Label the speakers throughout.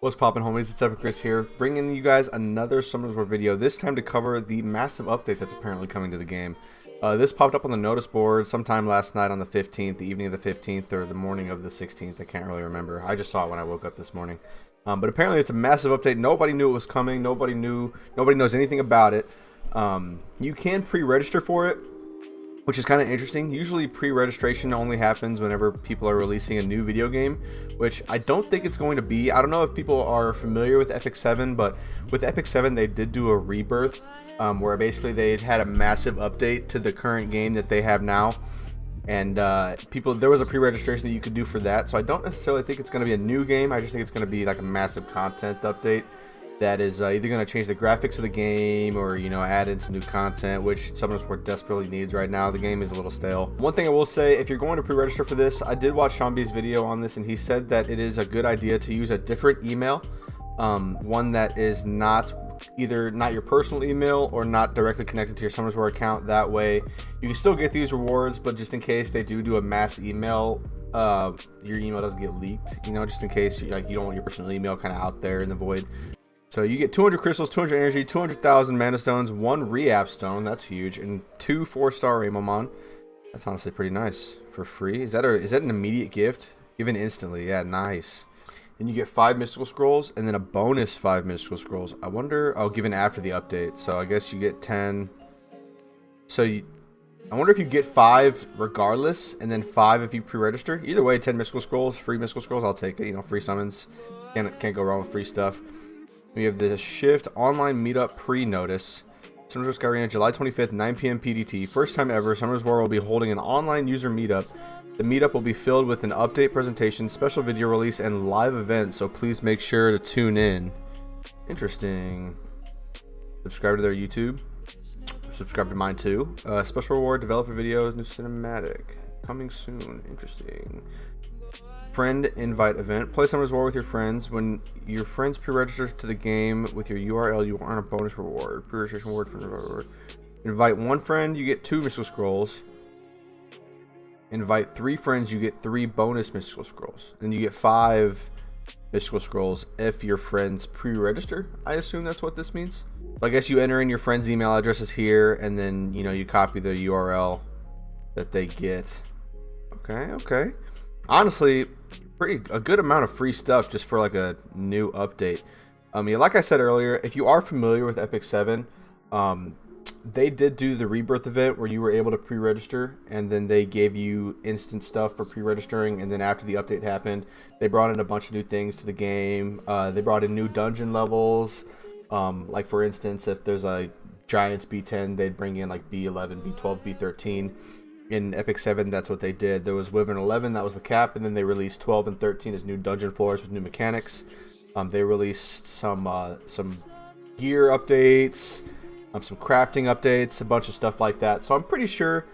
Speaker 1: What's poppin', homies? It's Epic Chris here, bringing you guys another Summoners War video, this time to cover the massive update that's apparently coming to the game. This popped up on the notice board sometime last night on the 15th, the evening of the 15th, or the morning of the 16th, I can't really remember. I just saw it when I woke up this morning. But apparently it's a massive update. Nobody knew it was coming, nobody knows anything about it. You can pre-register for it, which is kind of interesting. Usually pre-registration only happens whenever people are releasing a new video game, which I don't think it's going to be. I don't know if people are familiar with Epic 7, but with Epic 7 they did do a rebirth, where basically they had a massive update to the current game that they have now, and there was a pre-registration that you could do for that. So I don't necessarily think it's going to be a new game. I just think it's going to be like a massive content update that is either going to change the graphics of the game or, add in some new content, which Summoners War desperately needs right now. The game is a little stale. One thing I will say, if you're going to pre-register for this, I did watch Sean B's video on this, and he said that it is a good idea to use a different email, one that is either not your personal email or not directly connected to your Summoners War account. That way, you can still get these rewards, but just in case they do a mass email, your email doesn't get leaked, just in case you don't want your personal email kind of out there in the void. So you get 200 crystals, 200 energy, 200,000 mana stones, 1 re-app stone, that's huge, and 2 4-star Amomon. That's honestly pretty nice for free. Is that an immediate gift? Given instantly, yeah, nice. And you get 5 mystical scrolls and then a bonus 5 mystical scrolls. I wonder, given after the update, so I guess you get 10. I wonder if you get 5 regardless, and then 5 if you pre-register. Either way, 10 mystical scrolls, free mystical scrolls, I'll take it. Free summons, can't go wrong with free stuff. We have the Shift online meetup pre-notice. Summoners War Skyrina, July 25th, 9 p.m. PDT. First time ever, Summoners War will be holding an online user meetup. The meetup will be filled with an update presentation, special video release, and live events, so please make sure to tune in. Interesting. Subscribe to their YouTube. Subscribe to mine too. Special reward, developer videos, new cinematic. Coming soon. Interesting. Friend invite event. Play Summoners War with your friends. When your friends pre-register to the game with your URL, you will earn a bonus reward. Pre-registration reward for reward. Invite 1 friend, you get 2 mystical scrolls. Invite 3 friends, you get 3 bonus mystical scrolls. And you get 5 mystical scrolls if your friends pre-register. I assume that's what this means. So I guess you enter in your friends' email addresses here, and then you copy the URL that they get. Okay. Honestly, a good amount of free stuff just for like a new update. Like I said earlier, if you are familiar with Epic 7, they did do the rebirth event where you were able to pre-register, and then they gave you instant stuff for pre-registering, and then after the update happened, they brought in a bunch of new things to the game. They brought in new dungeon levels, like for instance, if there's a Giants B10, they'd bring in like B11, B12, B13. In Epic 7, that's what they did. There was Wyvern 11, that was the cap, and then they released 12 and 13 as new dungeon floors with new mechanics. They released some gear updates, some crafting updates, a bunch of stuff like that. So I'm pretty sure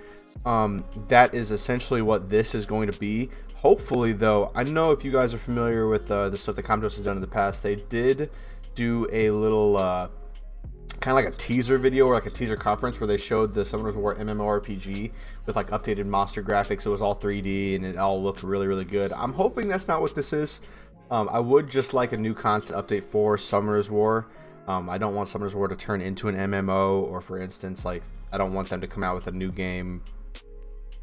Speaker 1: that is essentially what this is going to be. Hopefully, though, I know if you guys are familiar with the stuff that Commodore has done in the past, they did do a little kind of like a teaser video or like a teaser conference where they showed the Summoners War MMORPG with like updated monster graphics. It was all 3D and it all looked really, really good. I'm hoping that's not what this is. I would just like a new content update for Summoners War. I don't want Summoners War to turn into an MMO, or for instance, like I don't want them to come out with a new game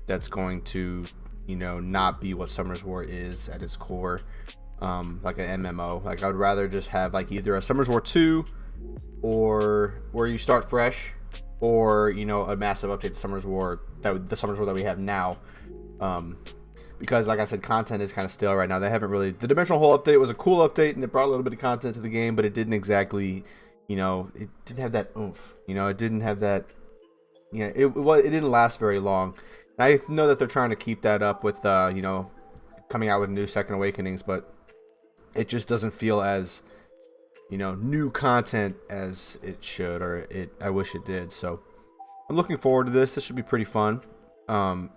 Speaker 1: that's going to, not be what Summoners War is at its core, like an MMO. Like I would rather just have like either a Summoners War 2 or where you start fresh, or a massive update to Summoners War, the Summoners War that we have now, because like I said, content is kind of stale right now. They haven't really. The Dimensional Hole update was a cool update, and it brought a little bit of content to the game, but it didn't exactly, it didn't have that oomph. It didn't have that. It didn't last very long. And I know that they're trying to keep that up with coming out with new Second Awakenings, but it just doesn't feel as new content as it should, or I wish it did. So I'm looking forward to this. This should be pretty fun.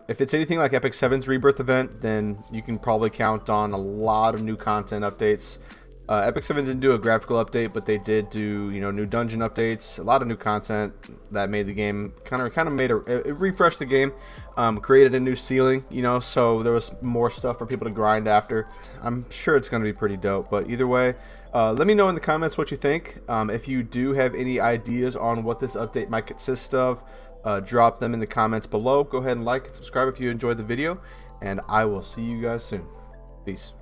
Speaker 1: If it's anything like Epic 7's rebirth event, then you can probably count on a lot of new content updates. Epic 7 didn't do a graphical update, but they did do, you know, new dungeon updates, a lot of new content that made the game kind of made it refreshed the game, created a new ceiling, you know, so there was more stuff for people to grind after. I'm sure it's going to be pretty dope, but either way, let me know in the comments what you think. If you do have any ideas on what this update might consist of, drop them in the comments below. Go ahead and like and subscribe if you enjoyed the video, and I will see you guys soon. Peace.